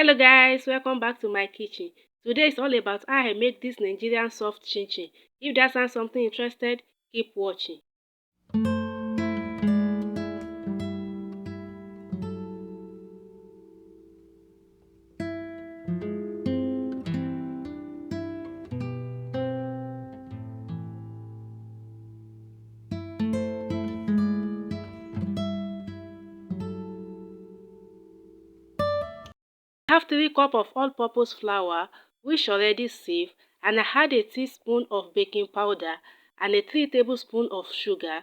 Hello guys, welcome back to my kitchen. Today is all about how I make this Nigerian soft chin-chin. If that sounds something interested, keep watching. I have 3 cups of all-purpose flour which already sieved, and I add a teaspoon of baking powder and a 3 tablespoons of sugar,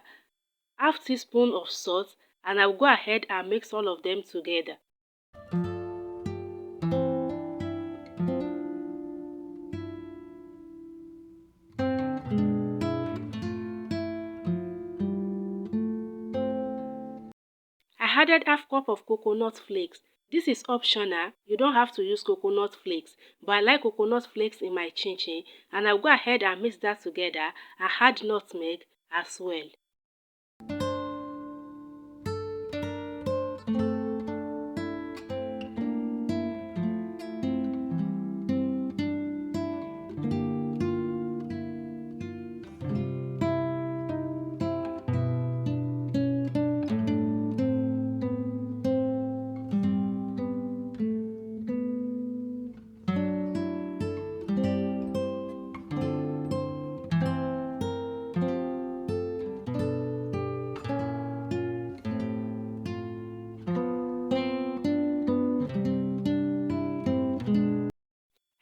half teaspoon of salt, and I'll go ahead and mix all of them together. I added half cup of coconut flakes. This is optional, you don't have to use coconut flakes, but I like coconut flakes in my chin-chin, and I'll go ahead and mix that together and add nutmeg as well.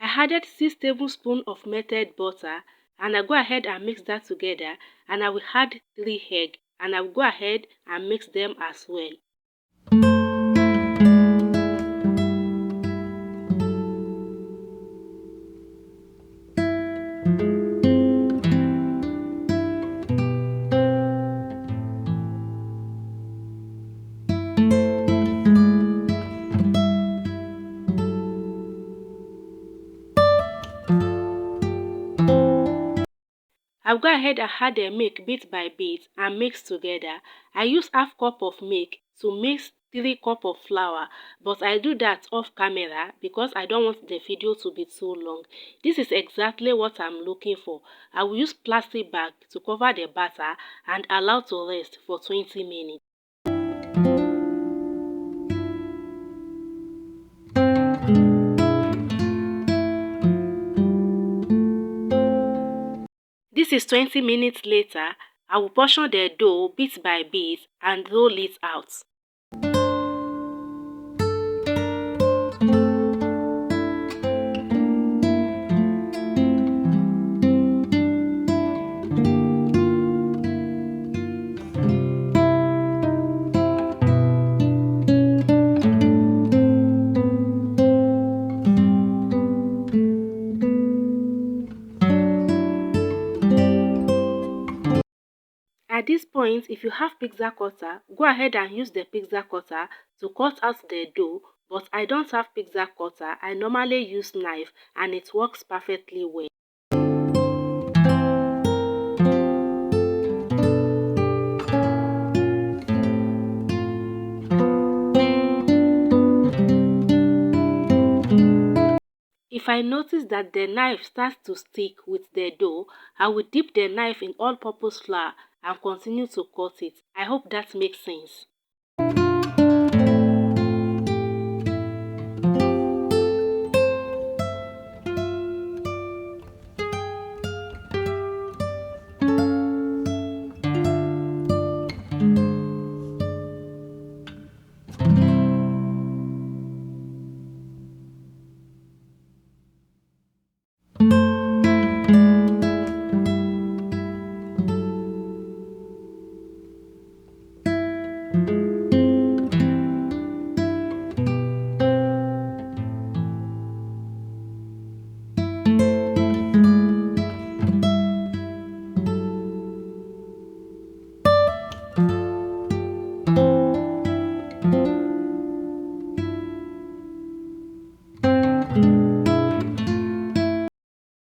I added 6 tablespoons of melted butter, and I go ahead and mix that together, and I will add 3 eggs, and I will go ahead and mix them as well. I'll go ahead and add the milk bit by bit and mix together. I use half cup of milk to mix 3 cups of flour, but I do that off camera because I don't want the video to be too long. This is exactly what I'm looking for. I will use plastic bag to cover the batter and allow to rest for 20 minutes. This is 20 minutes later. I will portion the dough bit by bit and roll it out. At this point, if you have pizza cutter, go ahead and use the pizza cutter to cut out the dough, but I don't have pizza cutter. I normally use knife and it works perfectly well. If I notice that the knife starts to stick with the dough, I will dip the knife in all-purpose flour and continue to cut it. I hope that makes sense.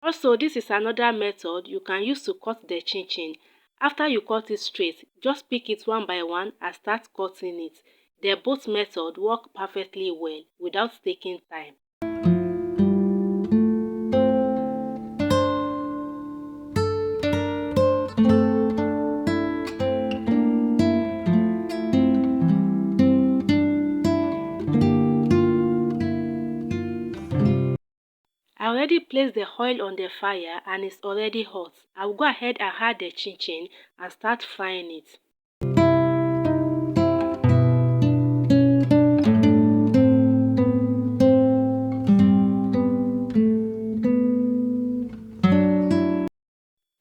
Also, this is another method you can use to cut the chin-chin. After you cut it straight, just pick it one by one and start cutting it. The both methods work perfectly well without taking time. already placed the oil on the fire and it's already hot. I'll go ahead and add the chin and start frying it.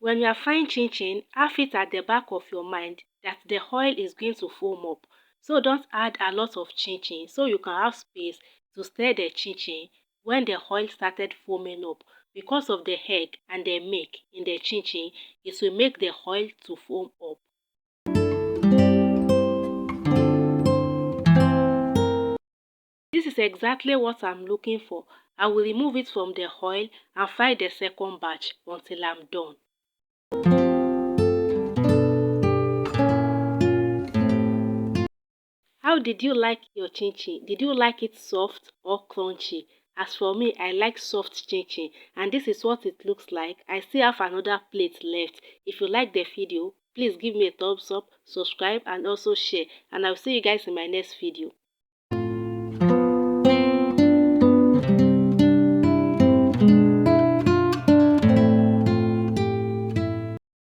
When you are frying chin, have it at the back of your mind that the oil is going to foam up. So don't add a lot of chin so you can have space to stir the chin when the oil started foaming up. Because of the egg and the milk in the chin, it will make the oil to foam up. This is exactly what I'm looking for. I will remove it from the oil and fry the second batch until I'm done. How did you like your chin? Did you like it soft or crunchy? As for me, I like soft chin and this is what it looks like. I still have another plate left. If you like the video, please give me a thumbs up, subscribe and also share, and I'll see you guys in my next video.